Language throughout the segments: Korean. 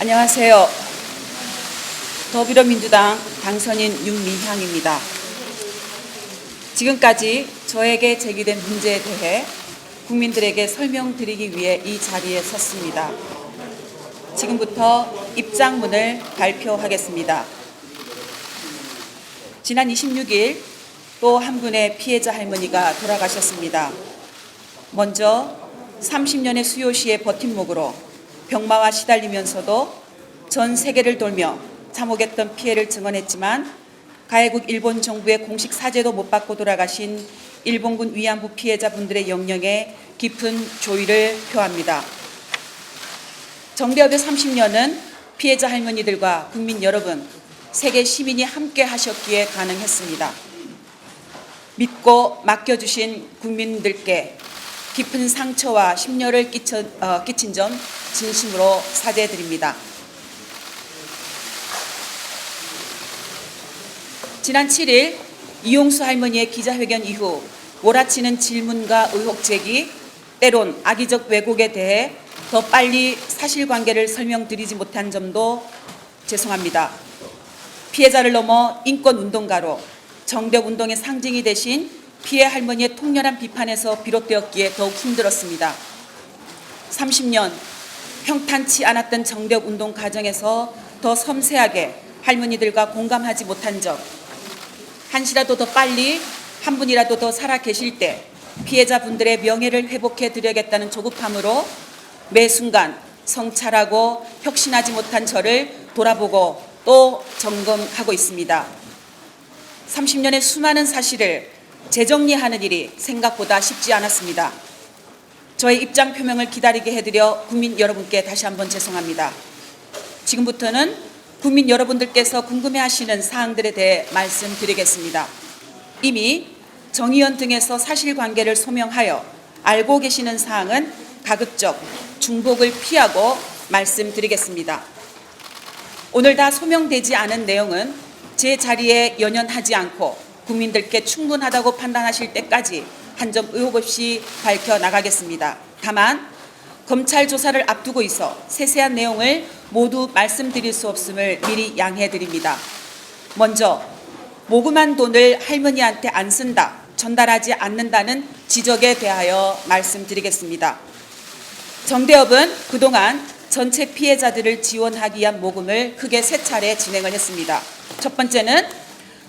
안녕하세요. 더불어민주당 당선인 윤미향입니다. 지금까지 저에게 제기된 문제에 대해 국민들에게 설명드리기 위해 이 자리에 섰습니다. 지금부터 입장문을 발표하겠습니다. 지난 26일 또 한 분의 피해자 할머니가 돌아가셨습니다. 먼저 30년의 수요시의 버팀목으로 병마와 시달리면서도 전 세계를 돌며 참혹했던 피해를 증언했지만 가해국 일본 정부의 공식 사죄도 못 받고 돌아가신 일본군 위안부 피해자분들의 영령에 깊은 조의를 표합니다. 정대협의 30년은 피해자 할머니들과 국민 여러분, 세계 시민이 함께 하셨기에 가능했습니다. 믿고 맡겨주신 국민들께 깊은 상처와 심려를 끼친 점 진심으로 사죄드립니다. 지난 7일 이용수 할머니의 기자회견 이후 몰아치는 질문과 의혹 제기, 때론 악의적 왜곡에 대해 더 빨리 사실관계를 설명드리지 못한 점도 죄송합니다. 피해자를 넘어 인권운동가로 정대운동의 상징이 되신 피해 할머니의 통렬한 비판에서 비롯되었기에 더욱 힘들었습니다. 30년 평탄치 않았던 정대운동 과정에서 더 섬세하게 할머니들과 공감하지 못한 점, 한시라도 더 빨리 한 분이라도 더 살아 계실 때 피해자분들의 명예를 회복해 드려야겠다는 조급함으로 매 순간 성찰하고 혁신하지 못한 저를 돌아보고 또 점검하고 있습니다. 30년의 수많은 사실을 재정리하는 일이 생각보다 쉽지 않았습니다. 저의 입장 표명을 기다리게 해드려 국민 여러분께 다시 한번 죄송합니다. 지금부터는 국민 여러분들께서 궁금해하시는 사항들에 대해 말씀드리겠습니다. 이미 정의연 등에서 사실관계를 소명하여 알고 계시는 사항은 가급적 중복을 피하고 말씀드리겠습니다. 오늘 다 소명되지 않은 내용은 제 자리에 연연하지 않고 국민들께 충분하다고 판단하실 때까지 한 점 의혹 없이 밝혀나가겠습니다. 다만 검찰 조사를 앞두고 있어 세세한 내용을 모두 말씀드릴 수 없음을 미리 양해드립니다. 먼저 모금한 돈을 할머니한테 안 쓴다, 전달하지 않는다는 지적에 대하여 말씀드리겠습니다. 정대협은 그동안 전체 피해자들을 지원하기 위한 모금을 크게 세 차례 진행을 했습니다. 첫 번째는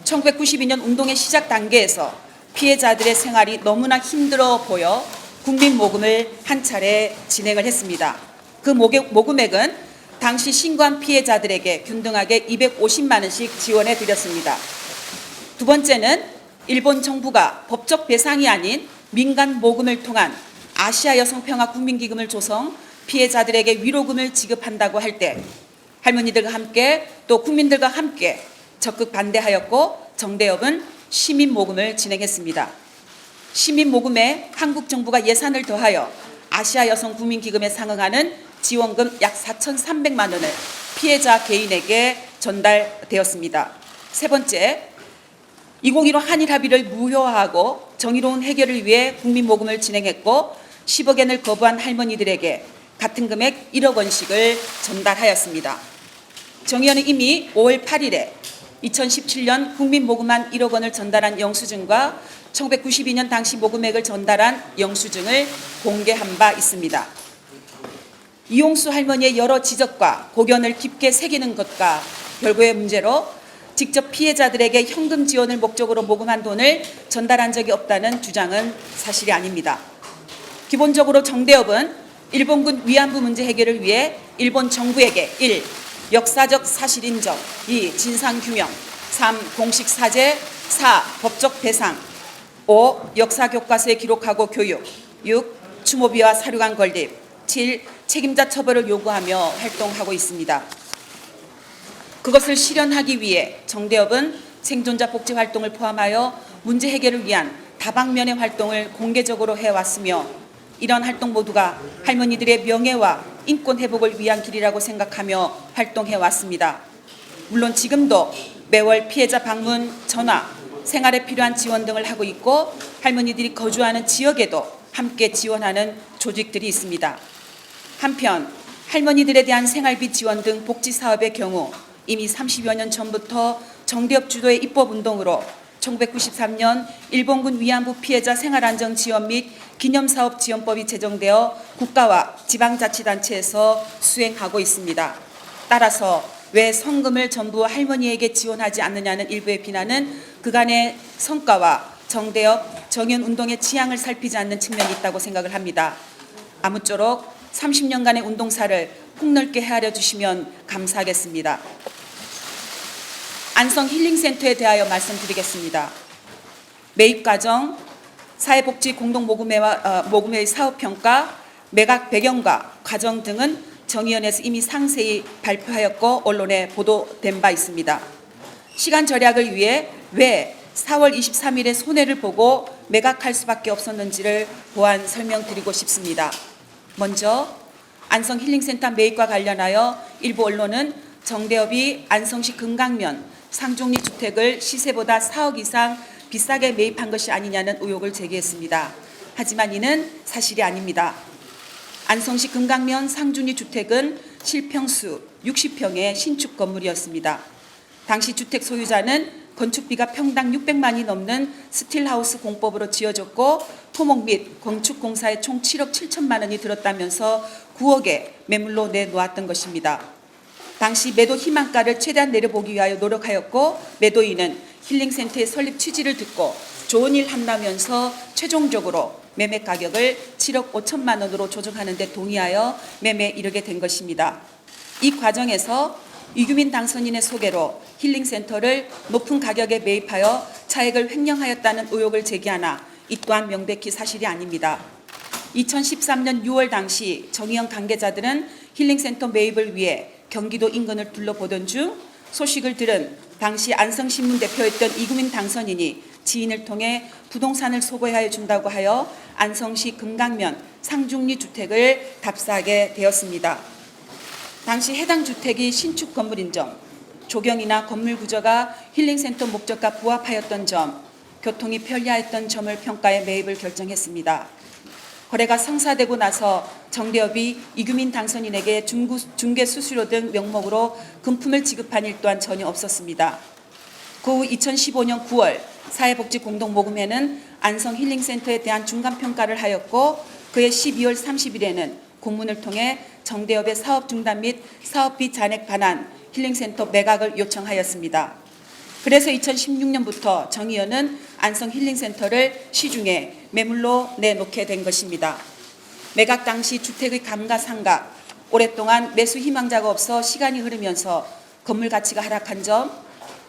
1992년 운동의 시작 단계에서 피해자들의 생활이 너무나 힘들어 보여 국민 모금을 한 차례 진행을 했습니다. 그 모금액은 당시 신고한 피해자들에게 균등하게 250만 원씩 지원해 드렸습니다. 두 번째는 일본 정부가 법적 배상이 아닌 민간 모금을 통한 아시아 여성평화 국민기금을 조성, 피해자들에게 위로금을 지급한다고 할 때 할머니들과 함께 또 국민들과 함께 적극 반대하였고 정대협은 시민모금을 진행했습니다. 시민모금에 한국 정부가 예산을 더하여 아시아 여성 국민기금에 상응하는 지원금 약 4,300만 원을 피해자 개인에게 전달되었습니다. 세 번째, 2015 한일 합의를 무효화하고 정의로운 해결을 위해 국민모금을 진행했고 10억 엔을 거부한 할머니들에게 같은 금액 1억 원씩을 전달하였습니다. 정의연은 이미 5월 8일에 2017년 국민모금한 1억 원을 전달한 영수증과 1992년 당시 모금액을 전달한 영수증을 공개한 바 있습니다. 이용수 할머니의 여러 지적과 고견을 깊게 새기는 것과 별거의 문제로 직접 피해자들에게 현금 지원을 목적으로 모금한 돈을 전달한 적이 없다는 주장은 사실이 아닙니다. 기본적으로 정대협은 일본군 위안부 문제 해결을 위해 일본 정부에게 1. 역사적 사실 인정, 2. 진상규명, 3. 공식 사죄, 4. 법적 배상, 5. 역사 교과서에 기록하고 교육. 6. 추모비와 사료관 건립. 7. 책임자 처벌을 요구하며 활동하고 있습니다. 그것을 실현하기 위해 정대협은 생존자 복지 활동을 포함하여 문제 해결을 위한 다방면의 활동을 공개적으로 해왔으며 이런 활동 모두가 할머니들의 명예와 인권 회복을 위한 길이라고 생각하며 활동해왔습니다. 물론 지금도 매월 피해자 방문, 전화, 생활에 필요한 지원 등을 하고 있고 할머니들이 거주하는 지역에도 함께 지원하는 조직들이 있습니다. 한편 할머니들에 대한 생활비 지원 등 복지 사업의 경우 이미 30여 년 전부터 정대협 주도의 입법운동으로 1993년 일본군 위안부 피해자 생활안정지원 및 기념사업지원법이 제정되어 국가와 지방자치단체에서 수행하고 있습니다. 따라서 왜 성금을 전부 할머니에게 지원하지 않느냐는 일부의 비난은 그간의 성과와 정대협, 정연운동의 취향을 살피지 않는 측면이 있다고 생각을 합니다. 아무쪼록 30년간의 운동사를 폭넓게 헤아려 주시면 감사하겠습니다. 안성 힐링센터에 대하여 말씀드리겠습니다. 매입과정, 사회복지 공동모금회의 사업평가, 매각 배경과 과정 등은 정의연에서 이미 상세히 발표하였고 언론에 보도된 바 있습니다. 시간 절약을 위해 왜 4월 23일에 손해를 보고 매각할 수밖에 없었는지를 보완 설명드리고 싶습니다. 먼저 안성 힐링센터 매입과 관련하여 일부 언론은 정대협이 안성시 금강면 상종리 주택을 시세보다 4억 이상 비싸게 매입한 것이 아니냐는 의혹을 제기했습니다. 하지만 이는 사실이 아닙니다. 안성시 금강면 상중리 주택은 실평수 60평의 신축 건물이었습니다. 당시 주택 소유자는 건축비가 평당 600만이 넘는 스틸하우스 공법으로 지어졌고 토목 및 건축공사에 총 7억 7천만 원이 들었다면서 9억에 매물로 내놓았던 것입니다. 당시 매도 희망가를 최대한 내려보기 위하여 노력하였고 매도인은 힐링센터의 설립 취지를 듣고 좋은 일 한다면서 최종적으로 매매 가격을 7억 5천만 원으로 조정하는 데 동의하여 매매에 이르게 된 것입니다. 이 과정에서 이규민 당선인의 소개로 힐링센터를 높은 가격에 매입하여 차액을 횡령하였다는 의혹을 제기하나 이 또한 명백히 사실이 아닙니다. 2013년 6월 당시 정의연 관계자들은 힐링센터 매입을 위해 경기도 인근을 둘러보던 중 소식을 들은 당시 안성신문 대표였던 이규민 당선인이 지인을 통해 부동산을 소개하여 준다고 하여 안성시 금강면 상중리 주택을 답사하게 되었습니다. 당시 해당 주택이 신축 건물인 점, 조경이나 건물 구조가 힐링센터 목적과 부합하였던 점, 교통이 편리하였던 점을 평가해 매입을 결정했습니다. 거래가 성사되고 나서 정대협이 이규민 당선인에게 중개 수수료 등 명목으로 금품을 지급한 일 또한 전혀 없었습니다. 그 후 2015년 9월 사회복지공동모금회는 안성 힐링센터에 대한 중간평가를 하였고 그해 12월 30일에는 공문을 통해 정대협의 사업 중단 및 사업비 잔액 반환, 힐링센터 매각을 요청하였습니다. 그래서 2016년부터 정의연은 안성 힐링센터를 시중에 매물로 내놓게 된 것입니다. 매각 당시 주택의 감가상각, 오랫동안 매수 희망자가 없어 시간이 흐르면서 건물 가치가 하락한 점,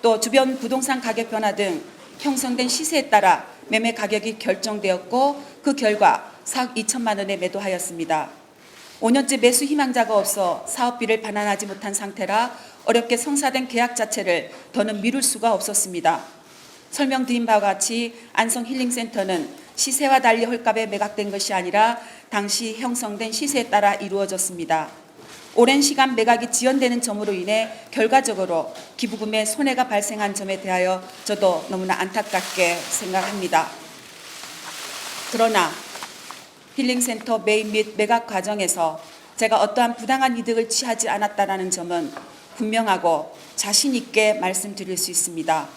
또 주변 부동산 가격 변화 등 형성된 시세에 따라 매매 가격이 결정되었고 그 결과 4억 2천만 원에 매도하였습니다. 5년째 매수 희망자가 없어 사업비를 반환하지 못한 상태라 어렵게 성사된 계약 자체를 더는 미룰 수가 없었습니다. 설명드린 바와 같이 안성 힐링센터는 시세와 달리 헐값에 매각된 것이 아니라 당시 형성된 시세에 따라 이루어졌습니다. 오랜 시간 매각이 지연되는 점으로 인해 결과적으로 기부금에 손해가 발생한 점에 대하여 저도 너무나 안타깝게 생각합니다. 그러나 힐링센터 매입 및 매각 과정에서 제가 어떠한 부당한 이득을 취하지 않았다는 점은 분명하고 자신 있게 말씀드릴 수 있습니다.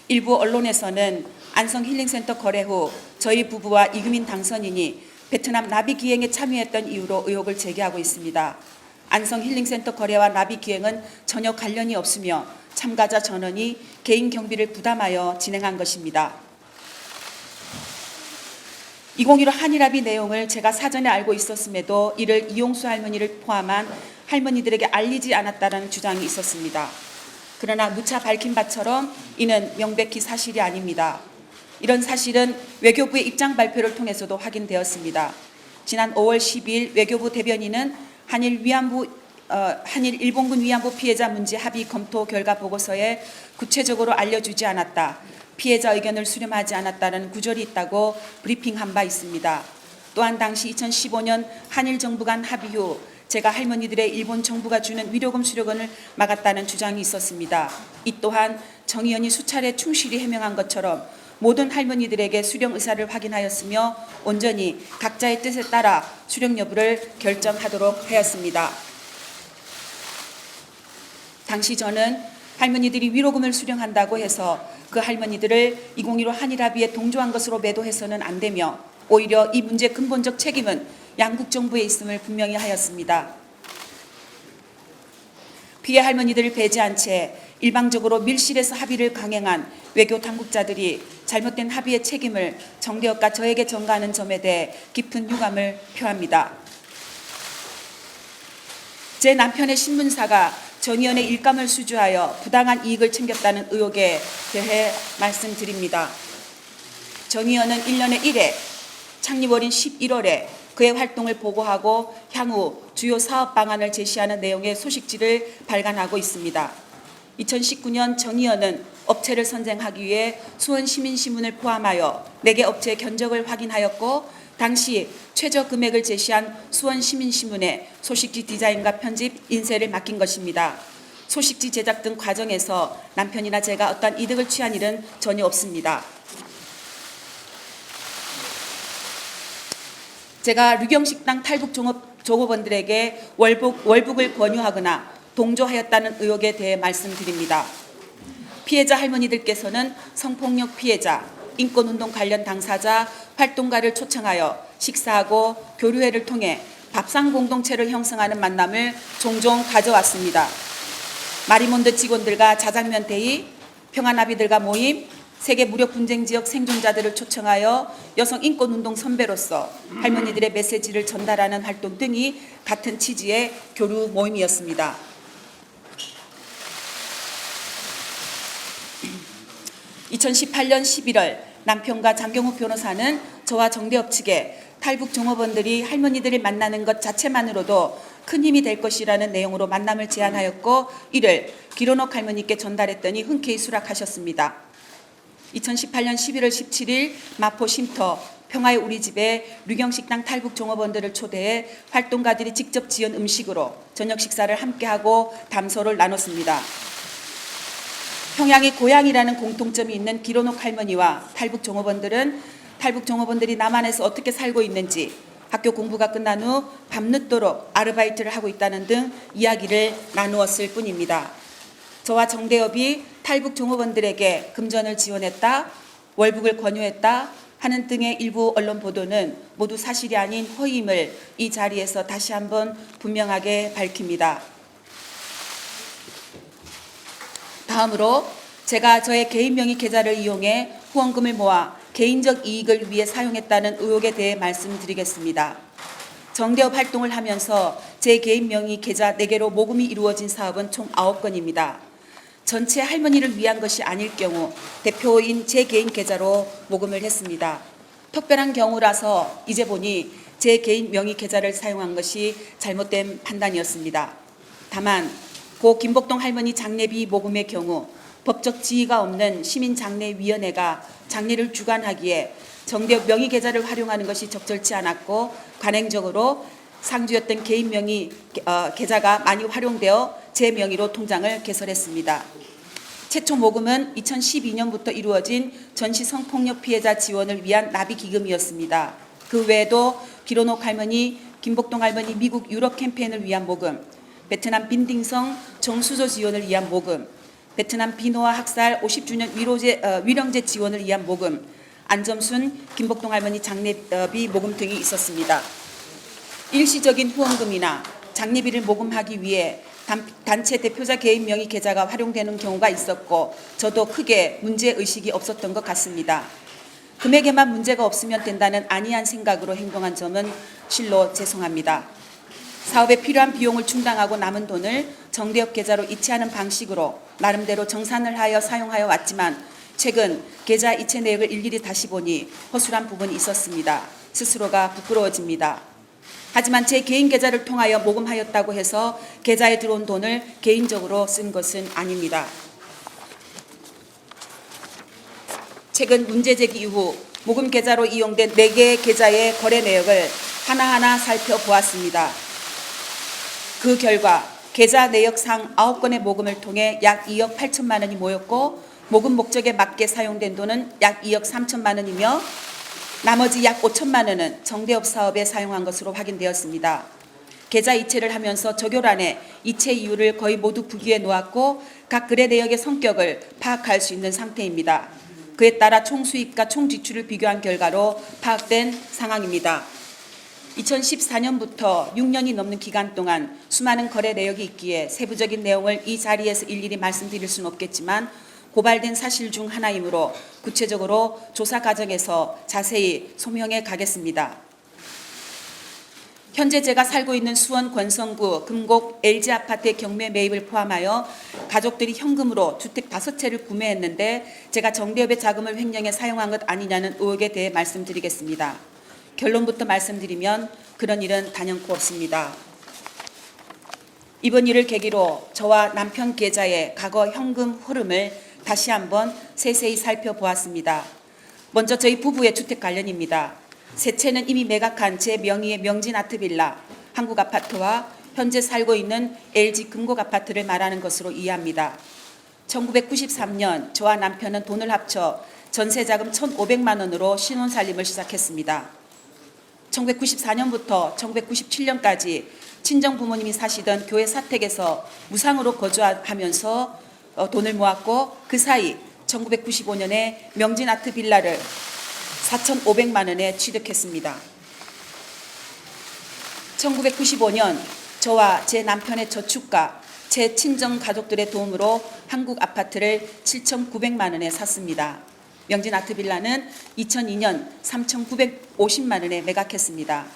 일부 언론에서는 안성 힐링센터 거래 후 저희 부부와 이규민 당선인이 베트남 나비 기행에 참여했던 이유로 의혹을 제기하고 있습니다. 안성 힐링센터 거래와 나비 기행은 전혀 관련이 없으며 참가자 전원이 개인 경비를 부담하여 진행한 것입니다. 2015 한일합의 내용을 제가 사전에 알고 있었음에도 이를 이용수 할머니를 포함한 할머니들에게 알리지 않았다는 주장이 있었습니다. 그러나 누차 밝힌 바처럼 이는 명백히 사실이 아닙니다. 이런 사실은 외교부의 입장 발표를 통해서도 확인되었습니다. 지난 5월 10일 외교부 대변인은 한일 일본군 위안부 피해자 문제 합의 검토 결과 보고서에 구체적으로 알려주지 않았다, 피해자 의견을 수렴하지 않았다는 구절이 있다고 브리핑한 바 있습니다. 또한 당시 2015년 한일 정부 간 합의 후 제가 할머니들의 일본 정부가 주는 위로금 수령을 막았다는 주장이 있었습니다. 이 또한 정 의원이 수차례 충실히 해명한 것처럼 모든 할머니들에게 수령 의사를 확인하였으며 온전히 각자의 뜻에 따라 수령 여부를 결정하도록 하였습니다. 당시 저는 할머니들이 위로금을 수령한다고 해서 그 할머니들을 2015 한일 합의에 동조한 것으로 매도해서는 안 되며 오히려 이 문제의 근본적 책임은 양국 정부에 있음을 분명히 하였습니다. 피해 할머니들을 배제한 채 일방적으로 밀실에서 합의를 강행한 외교 당국자들이 잘못된 합의의 책임을 정대협과 저에게 전가하는 점에 대해 깊은 유감을 표합니다. 제 남편의 신문사가 전 의원의 일감을 수주하여 부당한 이익을 챙겼다는 의혹에 대해 말씀드립니다. 전 의원은 1년에 1회, 창립월인 11월에 그의 활동을 보고하고 향후 주요 사업 방안을 제시하는 내용의 소식지를 발간하고 있습니다. 2019년 정 의원은 업체를 선정하기 위해 수원시민신문을 포함하여 4개 업체의 견적을 확인하였고 당시 최저 금액을 제시한 수원시민신문에 소식지 디자인과 편집, 인쇄를 맡긴 것입니다. 소식지 제작 등 과정에서 남편이나 제가 어떠한 이득을 취한 일은 전혀 없습니다. 제가 류경식당 탈북 종업원들에게 월북을 권유하거나 동조하였다는 의혹에 대해 말씀드립니다. 피해자 할머니들께서는 성폭력 피해자, 인권운동 관련 당사자, 활동가를 초청하여 식사하고 교류회를 통해 밥상 공동체를 형성하는 만남을 종종 가져왔습니다. 마리몬드 직원들과 자장면 대의, 평화나비들과 모임, 세계 무력 분쟁 지역 생존자들을 초청하여 여성 인권운동 선배로서 할머니들의 메시지를 전달하는 활동 등이 같은 취지의 교류 모임이었습니다. 2018년 11월 남편과 장경욱 변호사는 저와 정대협 측에 탈북 종업원들이 할머니들을 만나는 것 자체만으로도 큰 힘이 될 것이라는 내용으로 만남을 제안하였고 이를 기론옥 할머니께 전달했더니 흔쾌히 수락하셨습니다. 2018년 11월 17일 마포 쉼터 평화의 우리집에 류경식당 탈북 종업원들을 초대해 활동가들이 직접 지은 음식으로 저녁 식사를 함께하고 담소를 나눴습니다. 평양이 고향이라는 공통점이 있는 기론옥 할머니와 탈북 종업원들은 탈북 종업원들이 남한에서 어떻게 살고 있는지, 학교 공부가 끝난 후 밤늦도록 아르바이트를 하고 있다는 등 이야기를 나누었을 뿐입니다. 저와 정대협이 탈북 종업원들에게 금전을 지원했다, 월북을 권유했다 하는 등의 일부 언론 보도는 모두 사실이 아닌 허위임을 이 자리에서 다시 한번 분명하게 밝힙니다. 다음으로 제가 저의 개인 명의 계좌를 이용해 후원금을 모아 개인적 이익을 위해 사용했다는 의혹에 대해 말씀드리겠습니다. 정대협 활동을 하면서 제 개인 명의 계좌 4개로 모금이 이루어진 사업은 총 9건입니다. 전체 할머니를 위한 것이 아닐 경우 대표인 제 개인 계좌로 모금을 했습니다. 특별한 경우라서 이제 보니 제 개인 명의 계좌를 사용한 것이 잘못된 판단이었습니다. 다만 고 김복동 할머니 장례비 모금의 경우 법적 지위가 없는 시민장례위원회가 장례를 주관하기에 정대협 명의 계좌를 활용하는 것이 적절치 않았고 관행적으로 상주였던 개인 명의 계좌가 많이 활용되어 제 명의로 통장을 개설했습니다. 최초 모금은 2012년부터 이루어진 전시 성폭력 피해자 지원을 위한 나비기금이었습니다. 그 외에도 기론옥 할머니, 김복동 할머니 미국 유럽 캠페인을 위한 모금, 베트남 빈딩성 정수조 지원을 위한 모금, 베트남 비노아 학살 50주년 위령제 지원을 위한 모금, 안점순, 김복동 할머니 장례비 모금 등이 있었습니다. 일시적인 후원금이나 장례비를 모금하기 위해 단체 대표자 개인 명의 계좌가 활용되는 경우가 있었고 저도 크게 문제의식이 없었던 것 같습니다. 금액에만 문제가 없으면 된다는 안이한 생각으로 행동한 점은 실로 죄송합니다. 사업에 필요한 비용을 충당하고 남은 돈을 정대협 계좌로 이체하는 방식으로 나름대로 정산을 하여 사용하여 왔지만 최근 계좌 이체 내역을 일일이 다시 보니 허술한 부분이 있었습니다. 스스로가 부끄러워집니다. 하지만 제 개인 계좌를 통하여 모금하였다고 해서 계좌에 들어온 돈을 개인적으로 쓴 것은 아닙니다. 최근 문제 제기 이후 모금 계좌로 이용된 4개의 계좌의 거래 내역을 하나하나 살펴보았습니다. 그 결과 계좌 내역상 9건의 모금을 통해 약 2억 8천만 원이 모였고 모금 목적에 맞게 사용된 돈은 약 2억 3천만 원이며 나머지 약 5천만 원은 정대협 사업에 사용한 것으로 확인되었습니다. 계좌 이체를 하면서 적요란에 이체 이유를 거의 모두 부기해 놓았고 각 거래 내역의 성격을 파악할 수 있는 상태입니다. 그에 따라 총수입과 총지출을 비교한 결과로 파악된 상황입니다. 2014년부터 6년이 넘는 기간 동안 수많은 거래 내역이 있기에 세부적인 내용을 이 자리에서 일일이 말씀드릴 수는 없겠지만 고발된 사실 중 하나이므로 구체적으로 조사 과정에서 자세히 소명해 가겠습니다. 현재 제가 살고 있는 수원 권성구 금곡 LG아파트의 경매 매입을 포함하여 가족들이 현금으로 주택 5채를 구매했는데 제가 정대협의 자금을 횡령해 사용한 것 아니냐는 의혹에 대해 말씀드리겠습니다. 결론부터 말씀드리면 그런 일은 단연코 없습니다. 이번 일을 계기로 저와 남편 계좌의 과거 현금 흐름을 다시 한번 세세히 살펴보았습니다. 먼저 저희 부부의 주택 관련입니다. 세 채는 이미 매각한 제 명의의 명진아트빌라, 한국아파트와 현재 살고 있는 LG 금곡아파트를 말하는 것으로 이해합니다. 1993년 저와 남편은 돈을 합쳐 전세자금 1,500만 원으로 신혼살림을 시작했습니다. 1994년부터 1997년까지 친정 부모님이 사시던 교회 사택에서 무상으로 거주하면서 돈을 모았고 그 사이 1995년에 명진아트 빌라를 4,500만 원에 취득했습니다. 1995년 저와 제 남편의 저축과 제 친정 가족들의 도움으로 한국 아파트를 7,900만 원에 샀습니다. 명진아트 빌라는 2002년 3,950만 원에 매각했습니다.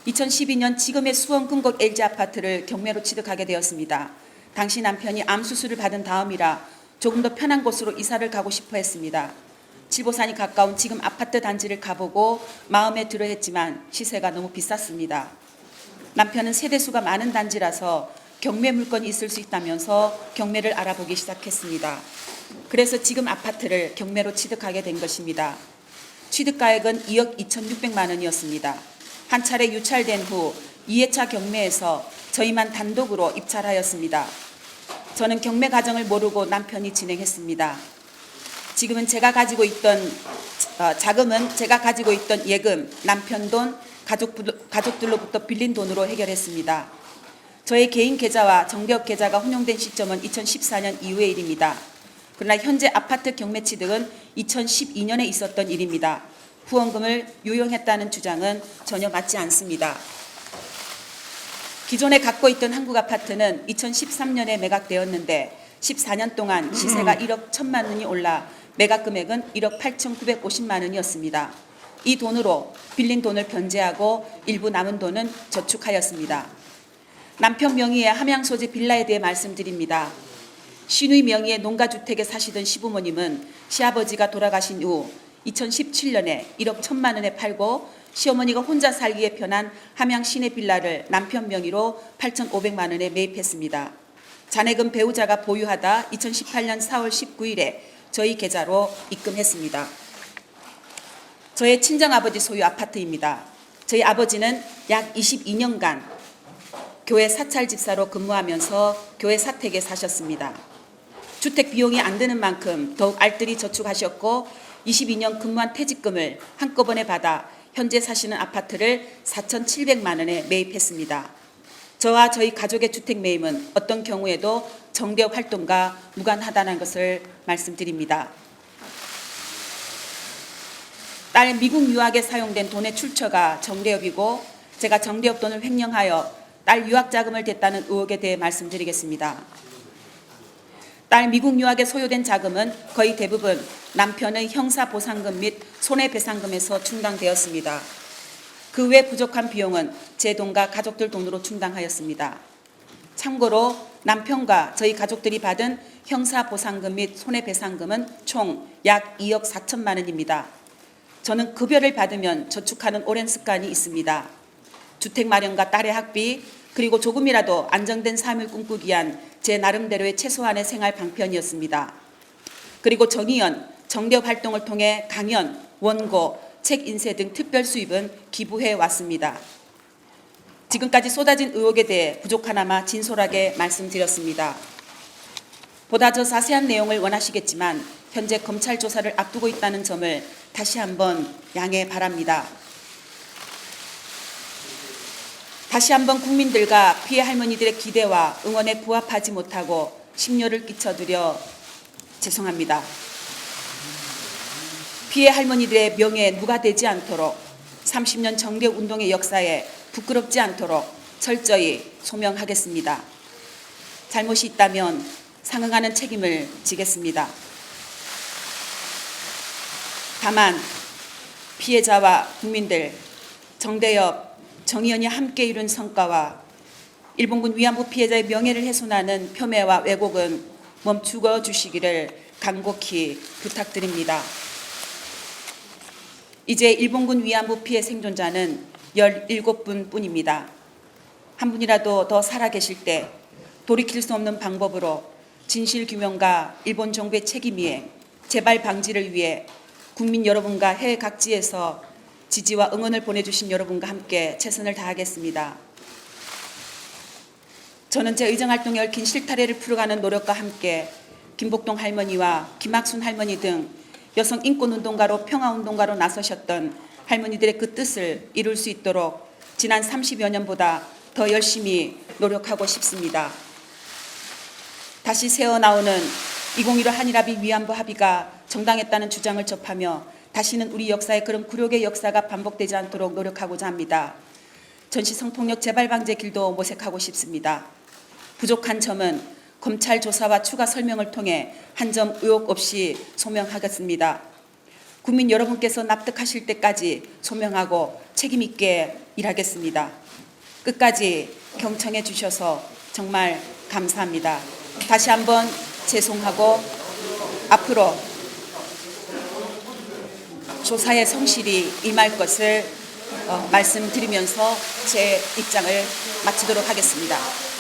2012년 지금의 수원 금곡 LG 아파트를 경매로 취득하게 되었습니다. 당시 남편이 암 수술을 받은 다음이라 조금 더 편한 곳으로 이사를 가고 싶어 했습니다. 칠보산이 가까운 지금 아파트 단지를 가보고 마음에 들어 했지만 시세가 너무 비쌌습니다. 남편은 세대수가 많은 단지라서 경매 물건이 있을 수 있다면서 경매를 알아보기 시작했습니다. 그래서 지금 아파트를 경매로 취득하게 된 것입니다. 취득가액은 2억 2,600만 원이었습니다. 한 차례 유찰된 후 2회차 경매에서 저희만 단독으로 입찰하였습니다. 저는 경매 과정을 모르고 남편이 진행했습니다. 지금은 제가 가지고 있던 자금은 제가 가지고 있던 예금, 남편 돈, 가족들로부터 빌린 돈으로 해결했습니다. 저의 개인 계좌와 정대협 계좌가 혼용된 시점은 2014년 이후의 일입니다. 그러나 현재 아파트 경매 취득은 2012년에 있었던 일입니다. 후원금을 유용했다는 주장은 전혀 맞지 않습니다. 기존에 갖고 있던 한국아파트는 2013년에 매각되었는데 14년 동안 시세가 1억 1천만 원이 올라 매각 금액은 1억 8,950만 원이었습니다. 이 돈으로 빌린 돈을 변제하고 일부 남은 돈은 저축하였습니다. 남편 명의의 함양 소재 빌라에 대해 말씀드립니다. 시누이 명의의 농가주택에 사시던 시부모님은 시아버지가 돌아가신 후 2017년에 1억 1천만 원에 팔고 시어머니가 혼자 살기에 편한 함양 시내 빌라를 남편 명의로 8,500만 원에 매입했습니다. 잔해금 배우자가 보유하다 2018년 4월 19일에 저희 계좌로 입금했습니다. 저의 친정아버지 소유 아파트입니다. 저희 아버지는 약 22년간 교회 사찰 집사로 근무하면서 교회 사택에 사셨습니다. 주택 비용이 안 드는 만큼 더욱 알뜰히 저축하셨고 22년 근무한 퇴직금을 한꺼번에 받아 현재 사시는 아파트를 4,700만 원에 매입했습니다. 저와 저희 가족의 주택 매입은 어떤 경우에도 정대협 활동과 무관하다는 것을 말씀드립니다. 딸 미국 유학에 사용된 돈의 출처가 정대협이고 제가 정대협 돈을 횡령하여 딸 유학 자금을 댔다는 의혹에 대해 말씀드리겠습니다. 딸 미국 유학에 소요된 자금은 거의 대부분 남편의 형사보상금 및 손해배상금에서 충당되었습니다. 그 외 부족한 비용은 제 돈과 가족들 돈으로 충당하였습니다. 참고로 남편과 저희 가족들이 받은 형사보상금 및 손해배상금은 총 약 2억 4천만 원입니다. 저는 급여를 받으면 저축하는 오랜 습관이 있습니다. 주택 마련과 딸의 학비, 그리고 조금이라도 안정된 삶을 꿈꾸기 위한 제 나름대로의 최소한의 생활 방편이었습니다. 그리고 정의연, 정대협 활동을 통해 강연, 원고, 책 인쇄 등 특별 수입은 기부해 왔습니다. 지금까지 쏟아진 의혹에 대해 부족하나마 진솔하게 말씀드렸습니다. 보다 더 자세한 내용을 원하시겠지만 현재 검찰 조사를 앞두고 있다는 점을 다시 한번 양해 바랍니다. 다시 한번 국민들과 피해 할머니들의 기대와 응원에 부합하지 못하고 심려를 끼쳐드려 죄송합니다. 피해 할머니들의 명예에 누가 되지 않도록 30년 정대협 운동의 역사에 부끄럽지 않도록 철저히 소명하겠습니다. 잘못이 있다면 상응하는 책임을 지겠습니다. 다만 피해자와 국민들, 정대협, 정의연이 함께 이룬 성과와 일본군 위안부 피해자의 명예를 훼손하는 폄훼와 왜곡은 멈추어 주시기를 간곡히 부탁드립니다. 이제 일본군 위안부 피해 생존자는 17분 뿐입니다. 한 분이라도 더 살아계실 때 돌이킬 수 없는 방법으로 진실규명과 일본 정부의 책임이행, 재발 방지를 위해 국민 여러분과 해외 각지에서 지지와 응원을 보내주신 여러분과 함께 최선을 다하겠습니다. 저는 제 의정활동에 얽힌 실타래를 풀어가는 노력과 함께 김복동 할머니와 김학순 할머니 등 여성 인권운동가로 평화운동가로 나서셨던 할머니들의 그 뜻을 이룰 수 있도록 지난 30여 년보다 더 열심히 노력하고 싶습니다. 다시 새어나오는 2015 한일합의 위안부 합의가 정당했다는 주장을 접하며 다시는 우리 역사에 그런 굴욕의 역사가 반복되지 않도록 노력하고자 합니다. 전시 성폭력 재발 방지의 길도 모색하고 싶습니다. 부족한 점은 검찰 조사와 추가 설명을 통해 한 점 의혹 없이 소명하겠습니다. 국민 여러분께서 납득하실 때까지 소명하고 책임 있게 일하겠습니다. 끝까지 경청해 주셔서 정말 감사합니다. 다시 한번 죄송하고 앞으로 조사에 성실히 임할 것을 말씀드리면서 제 입장을 마치도록 하겠습니다.